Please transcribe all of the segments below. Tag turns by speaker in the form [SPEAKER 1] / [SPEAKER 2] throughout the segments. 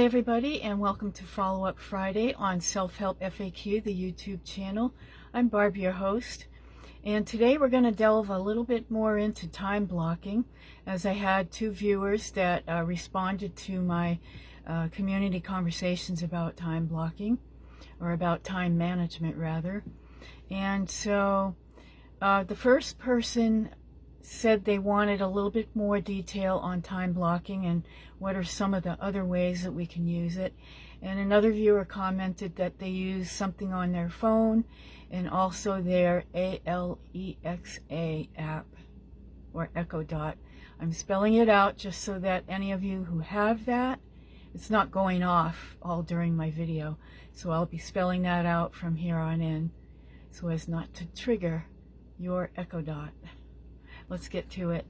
[SPEAKER 1] everybody, and welcome to Follow Up Friday on Self-Help FAQ, the YouTube channel. I'm Barb, your host, and today we're going to delve a little bit more into time blocking, as I had two viewers that responded to my community conversations about time blocking, or about time management rather. And so the first person said they wanted a little bit more detail on time blocking and what are some of the other ways that we can use it. And another viewer commented that they use something on their phone and also their Alexa app, or Echo Dot. I'm spelling it out just so that any of you who have that, it's not going off all during my video. So I'll be spelling that out from here on in so as not to trigger your Echo Dot. Let's get to it.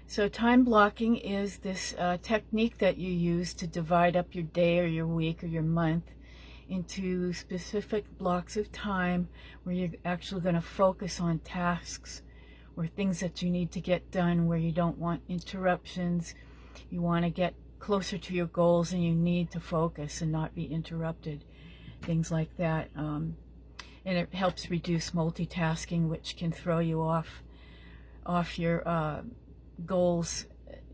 [SPEAKER 1] So time blocking is this technique that you use to divide up your day or your week or your month into specific blocks of time where you're actually going to focus on tasks or things that you need to get done, where you don't want interruptions. You want to get closer to your goals and you need to focus and not be interrupted. Things like that. And it helps reduce multitasking, which can throw you off your goals,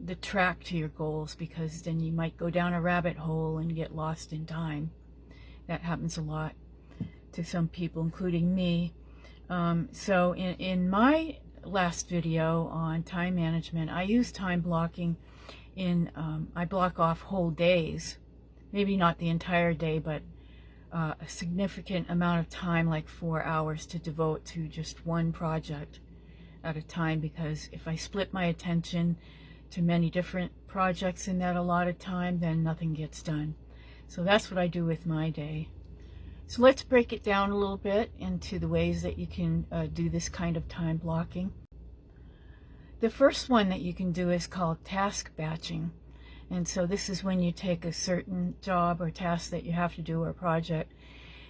[SPEAKER 1] the track to your goals, because then you might go down a rabbit hole and get lost in time. That happens a lot to some people, including me. So in my last video on time management, I use time blocking in, I block off whole days, maybe not the entire day, but a significant amount of time, like 4 hours, to devote to just one project at a time, because if I split my attention to many different projects in that allotted time, then nothing gets done. So that's what I do with my day. So let's break it down a little bit into the ways that you can do this kind of time blocking. The first one that you can do is called task batching. And so this is when you take a certain job or task that you have to do, or project,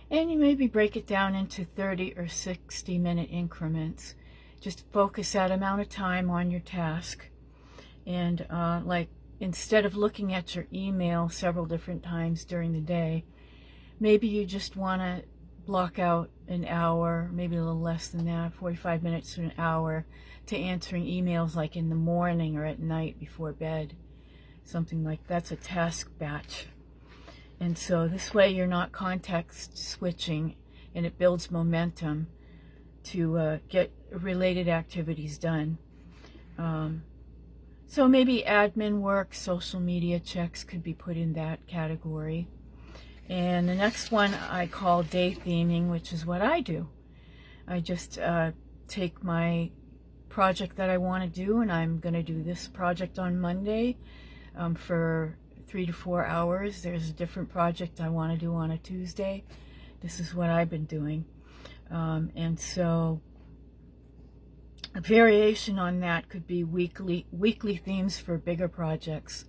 [SPEAKER 1] and you maybe break it down into 30 or 60 minute increments. Just focus that amount of time on your task, and like, instead of looking at your email several different times during the day, maybe you just want to block out an hour, maybe a little less than that, 45 minutes to an hour, to answering emails, like in the morning or at night before bed. Something like that's a task batch. And so this way you're not context switching, and it builds momentum to get related activities done. So maybe admin work, social media checks could be put in that category. And the next one I call day theming, which is what I do. I just take my project that I want to do, and I'm going to do this project on Monday for 3 to 4 hours. There's a different project I want to do on a Tuesday. This is what I've been doing. And so a variation on that could be weekly themes for bigger projects.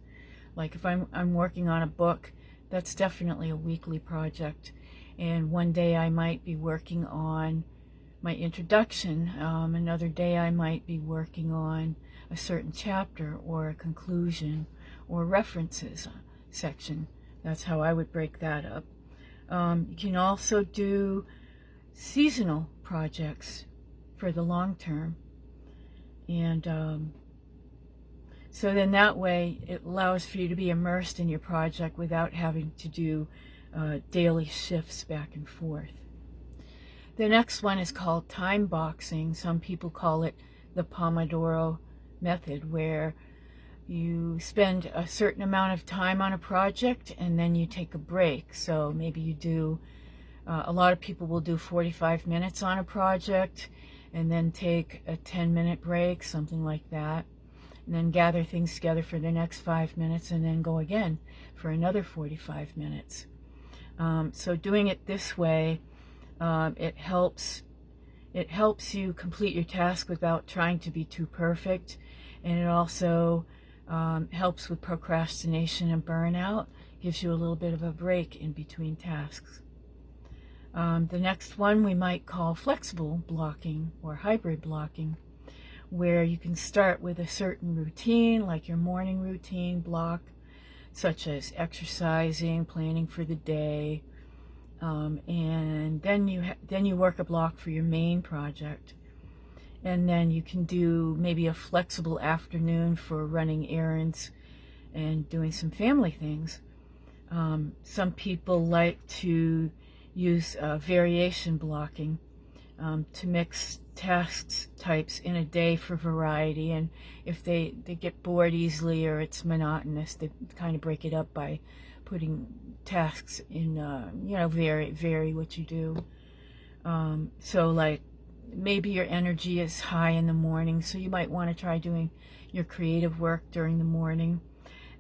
[SPEAKER 1] Like if I'm working on a book, that's definitely a weekly project. And one day I might be working on my introduction. Another day I might be working on a certain chapter or a conclusion or references section. That's how I would break that up. You can also do seasonal projects for the long term, and so then that way it allows for you to be immersed in your project without having to do daily shifts back and forth. The next one is called time boxing. Some people call it the Pomodoro method, where you spend a certain amount of time on a project and then you take a break. So maybe you do a lot of people will do 45 minutes on a project and then take a 10-minute break, something like that, and then gather things together for the next 5 minutes and then go again for another 45 minutes. So doing it this way, it helps you complete your task without trying to be too perfect, and it also helps with procrastination and burnout, gives you a little bit of a break in between tasks. The next one we might call flexible blocking or hybrid blocking, where you can start with a certain routine, like your morning routine block, such as exercising, planning for the day, and then you work a block for your main project. And then you can do maybe a flexible afternoon for running errands and doing some family things. Some people like to use variation blocking to mix task types in a day for variety, and if they get bored easily or it's monotonous, they kind of break it up by putting tasks in, vary what you do. So like, maybe your energy is high in the morning, so you might want to try doing your creative work during the morning,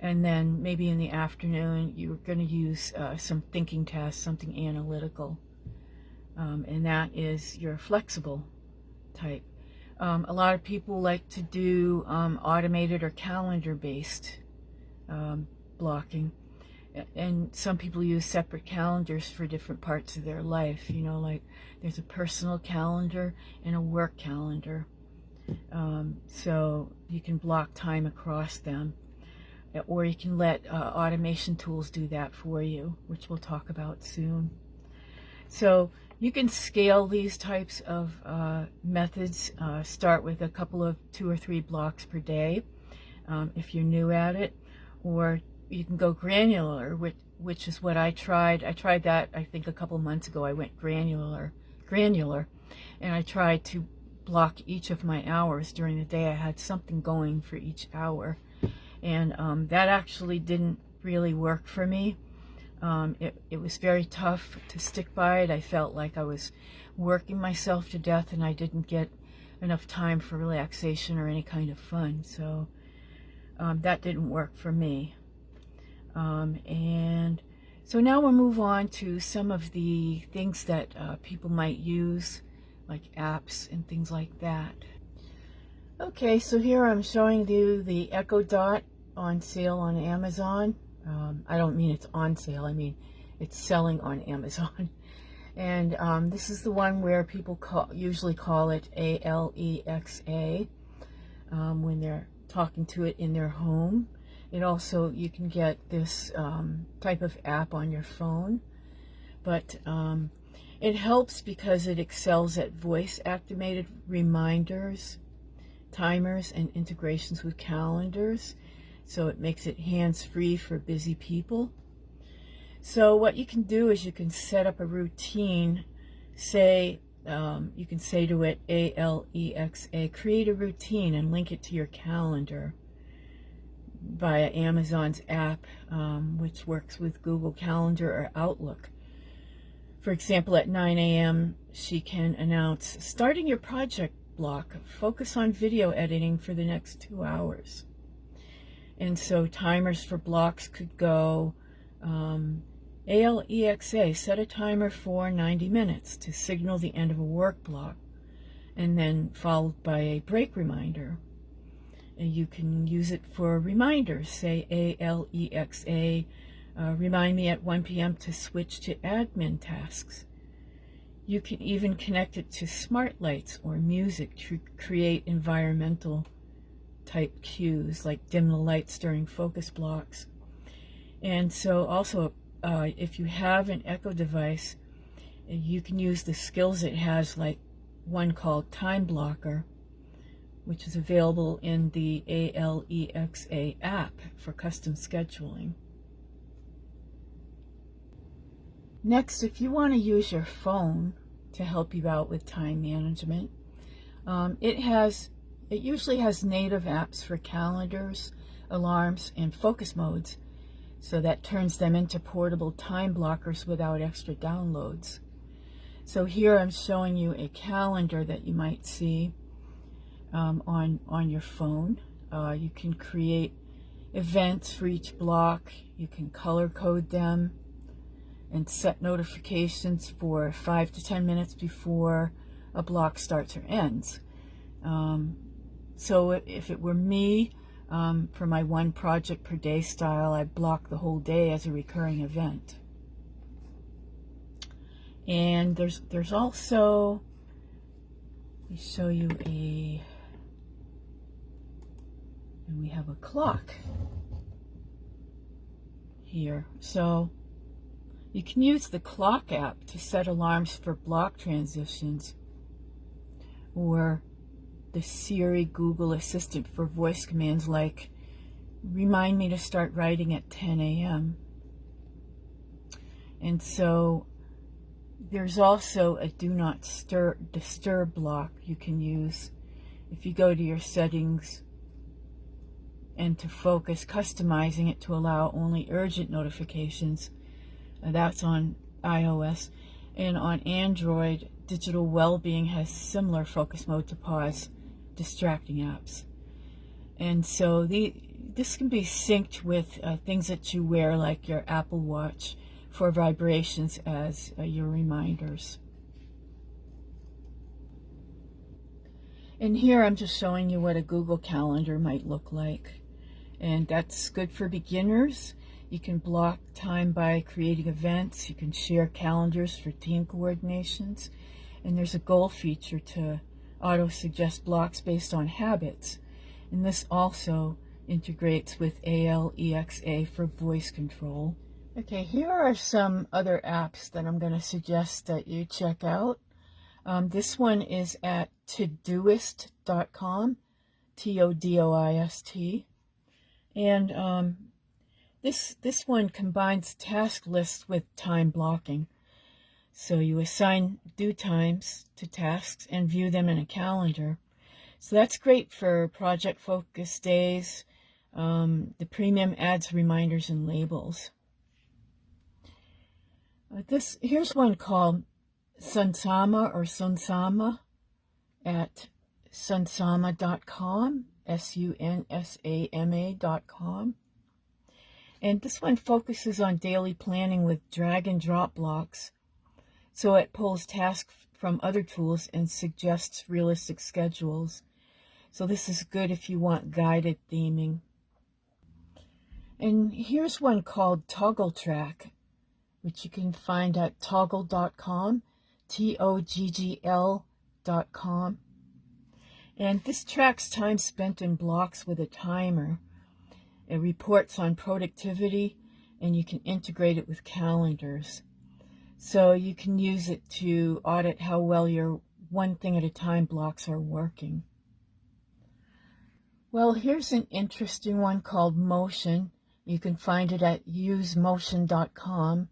[SPEAKER 1] and then maybe in the afternoon you're going to use some thinking tasks, something analytical, and that is your flexible type. A lot of people like to do automated or calendar based blocking, and some people use separate calendars for different parts of their life. Like there's a personal calendar and a work calendar, so you can block time across them, or you can let automation tools do that for you, which we'll talk about soon. So you can scale these types of methods. Start with a couple of 2 or 3 blocks per day if you're new at it, or you can go granular, which is what I tried. I tried that, I think, a couple months ago. I went granular, and I tried to block each of my hours during the day. I had something going for each hour, and that actually didn't really work for me. It was very tough to stick by it. I felt like I was working myself to death, and I didn't get enough time for relaxation or any kind of fun. So that didn't work for me. And so now we'll move on to some of the things that people might use, like apps and things like that. Okay, so here I'm showing you the Echo Dot on sale on Amazon. I don't mean it's on sale, I mean it's selling on Amazon. And this is the one where people usually call it Alexa when they're talking to it in their home. It also, you can get this type of app on your phone, but it helps because it excels at voice-activated reminders, timers, and integrations with calendars. So it makes it hands-free for busy people. So what you can do is you can set up a routine. Say, you can say to it, Alexa, create a routine, and link it to your calendar via Amazon's app, which works with Google Calendar or Outlook. For example, at 9 a.m., she can announce, starting your project block, focus on video editing for the next 2 hours. And so timers for blocks could go, Alexa, set a timer for 90 minutes to signal the end of a work block, and then followed by a break reminder. And you can use it for reminders. Say, Alexa, remind me at 1 p.m. to switch to admin tasks. You can even connect it to smart lights or music to create environmental type cues, like dim the lights during focus blocks. And so also, if you have an Echo device, you can use the skills it has, like one called Time Blocker, which is available in the Alexa app for custom scheduling. Next, if you want to use your phone to help you out with time management, it usually has native apps for calendars, alarms, and focus modes, so that turns them into portable time blockers without extra downloads. So here I'm showing you a calendar that you might see on your phone. You can create events for each block. You can color code them and set notifications for 5 to 10 minutes before a block starts or ends. So if it were me, for my 1 project per day style, I'd block the whole day as a recurring event. And there's also, let me show you and we have a clock. here. So you can use the clock app to set alarms for block transitions, or the Siri Google Assistant for voice commands like remind me to start writing at 10 a.m. And so there's also a do not disturb block you can use. If you go to your settings and to focus, customizing it to allow only urgent notifications, that's on iOS. And on Android, Digital Wellbeing has similar focus mode to pause distracting apps. And so this can be synced with things that you wear, like your Apple Watch, for vibrations as your reminders. And here I'm just showing you what a Google Calendar might look like. And that's good for beginners. You can block time by creating events. You can share calendars for team coordinations. And there's a goal feature to auto-suggest blocks based on habits. And this also integrates with Alexa for voice control. Okay, here are some other apps that I'm going to suggest that you check out. This one is at Todoist.com, Todoist. And this one combines task lists with time blocking. So you assign due times to tasks and view them in a calendar. So that's great for project focus days. The premium adds reminders and labels. Here's one called Sunsama or Sunsama at sunsama.com, sunsama.com. And this one focuses on daily planning with drag and drop blocks. So it pulls tasks from other tools and suggests realistic schedules. So this is good if you want guided theming. And here's one called Toggle Track, which you can find at toggle.com, Toggl.com. And this tracks time spent in blocks with a timer. It reports on productivity, and you can integrate it with calendars. So you can use it to audit how well your one thing at a time blocks are working. Well, here's an interesting one called Motion. You can find it at usemotion.com,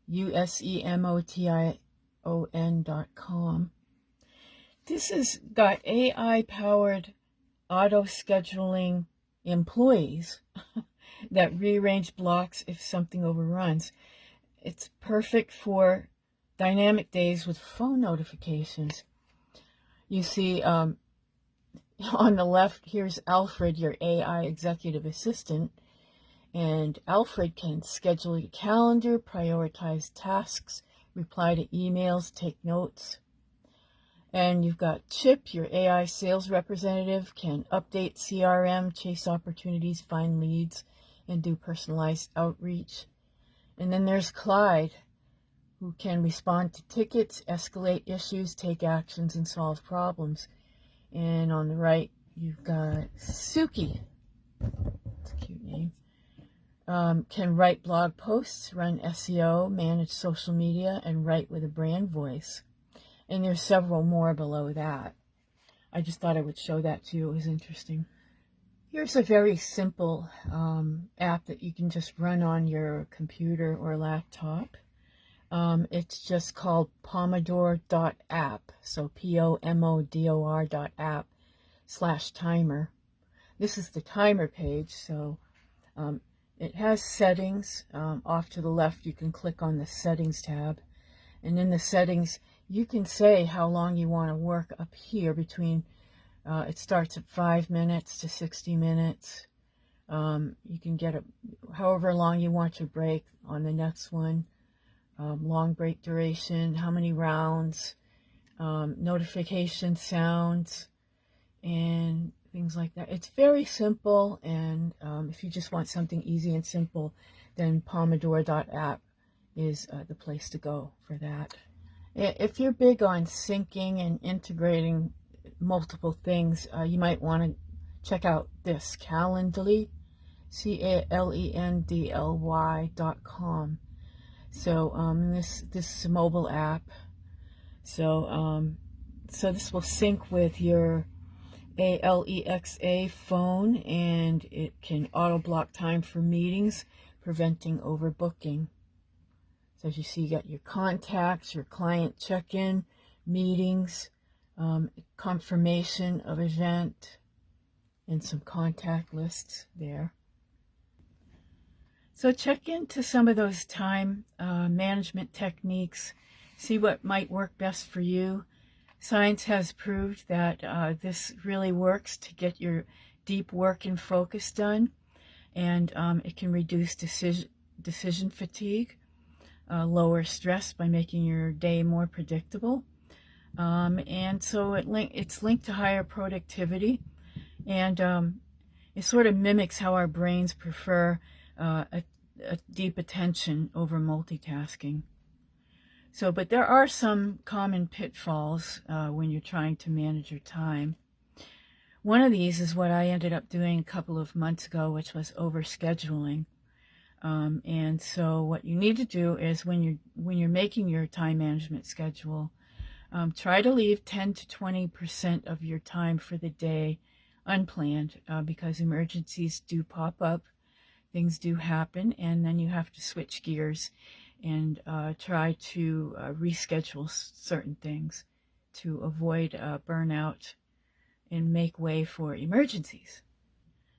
[SPEAKER 1] usemotion.com. This has got AI-powered auto-scheduling employees that rearrange blocks if something overruns. It's perfect for dynamic days with phone notifications. You see, on the left, here's Alfred, your AI executive assistant. And Alfred can schedule your calendar, prioritize tasks, reply to emails, take notes. And you've got Chip, your AI sales representative, can update CRM, chase opportunities, find leads, and do personalized outreach. And then there's Clyde, who can respond to tickets, escalate issues, take actions, and solve problems. And on the right, you've got Suki. That's a cute name. Can write blog posts, run SEO, manage social media, and write with a brand voice. And there's several more below that. I just thought I would show that to you. It was interesting. Here's a very simple app that you can just run on your computer or laptop. It's just called pomodoro.app. So pomodor.app/timer. This is the timer page. So it has settings. Off to the left, you can click on the settings tab. And in the settings, you can say how long you want to work up here between, it starts at 5 minutes to 60 minutes. You can get however long you want your break on the next one. Long break duration, how many rounds, notification sounds, and things like that. It's very simple, and if you just want something easy and simple, then pomodoro.app is the place to go for that. If you're big on syncing and integrating multiple things, you might want to check out this Calendly, calendly.com. So this is a mobile app. So so this will sync with your Alexa phone, and it can auto block time for meetings, preventing overbooking. So as you see, you got your contacts, your client check-in, meetings, confirmation of event, and some contact lists there. So check into some of those time management techniques, see what might work best for you. Science has proved that this really works to get your deep work and focus done, and it can reduce decision fatigue, lower stress by making your day more predictable, and so it's linked to higher productivity, and it sort of mimics how our brains prefer a deep attention over multitasking. So, but there are some common pitfalls when you're trying to manage your time. One of these is what I ended up doing a couple of months ago, which was overscheduling. And so what you need to do is when you're making your time management schedule, try to leave 10 to 20% of your time for the day unplanned, because emergencies do pop up, things do happen, and then you have to switch gears and try to reschedule certain things to avoid burnout and make way for emergencies.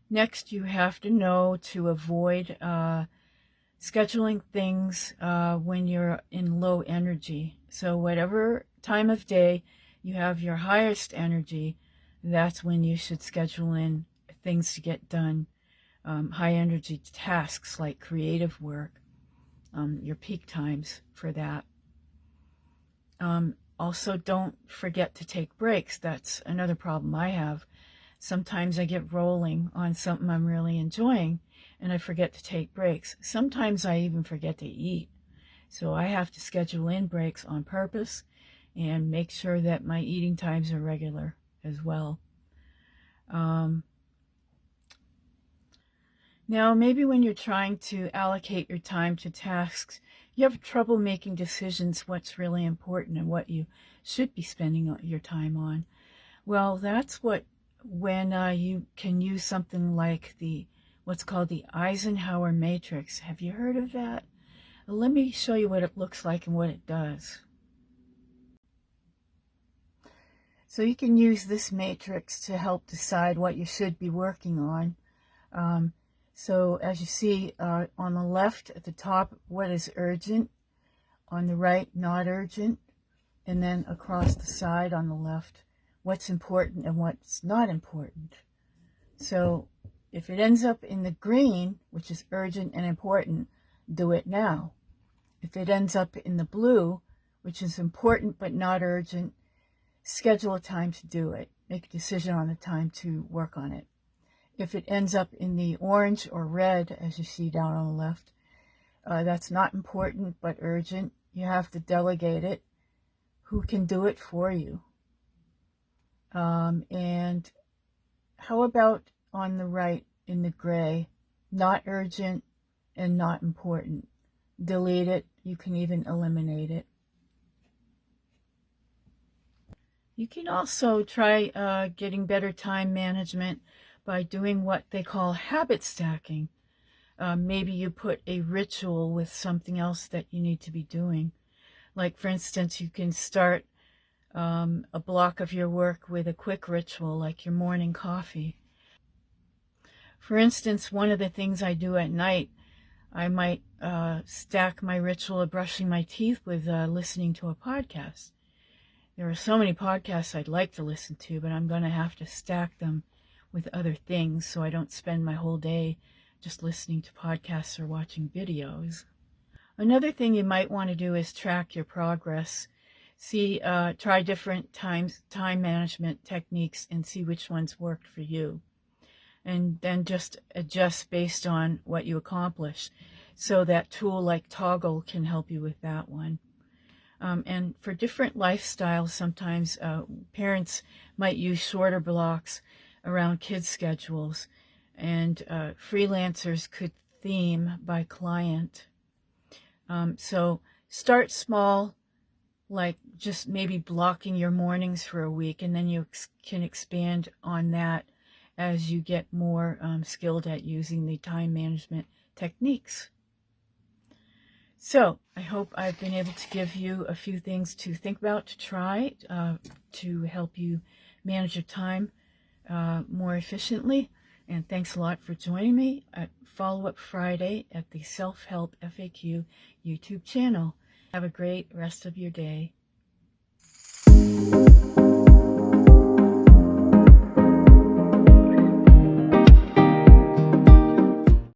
[SPEAKER 1] Next, you have to know to avoid scheduling things when you're in low energy. So whatever time of day you have your highest energy, that's when you should schedule in things to get done, high energy tasks like creative work, your peak times for that. Also, don't forget to take breaks. That's another problem I have. Sometimes I get rolling on something I'm really enjoying and I forget to take breaks. Sometimes I even forget to eat. So I have to schedule in breaks on purpose and make sure that my eating times are regular as well. Now, maybe when you're trying to allocate your time to tasks, you have trouble making decisions what's really important and what you should be spending your time on. Well, that's when you can use something like what's called the Eisenhower matrix. Have you heard of that? Let me show you what it looks like and what it does. So you can use this matrix to help decide what you should be working on. So as you see, on the left at the top, what is urgent, on the right, not urgent, and then across the side on the left, what's important and what's not important. So if it ends up in the green, which is urgent and important, do it now. If it ends up in the blue, which is important but not urgent, schedule a time to do it. Make a decision on the time to work on it. If it ends up in the orange or red, as you see down on the left, that's not important but urgent. You have to delegate it. Who can do it for you? And how about on the right in the gray, not urgent and not important? Delete it. You can even eliminate it. You can also try getting better time management by doing what they call habit stacking. Maybe you put a ritual with something else that you need to be doing. Like, for instance, you can start a block of your work with a quick ritual, like your morning coffee. For instance, one of the things I do at night, I might stack my ritual of brushing my teeth with listening to a podcast. There are so many podcasts I'd like to listen to, but I'm going to have to stack them with other things so I don't spend my whole day just listening to podcasts or watching videos. Another thing you might want to do is track your progress. Try different time management techniques and see which ones worked for you. And then just adjust based on what you accomplish. So that tool like Toggle can help you with that one. And for different lifestyles, sometimes parents might use shorter blocks around kids' schedules. and freelancers could theme by client. So start small, like just maybe blocking your mornings for a week, and then you can expand on that as you get more skilled at using the time management techniques. So I hope I've been able to give you a few things to think about, to try, to help you manage your time more efficiently. And thanks a lot for joining me at Follow-Up Friday at the Self-Help FAQ YouTube channel. Have a great rest of your day.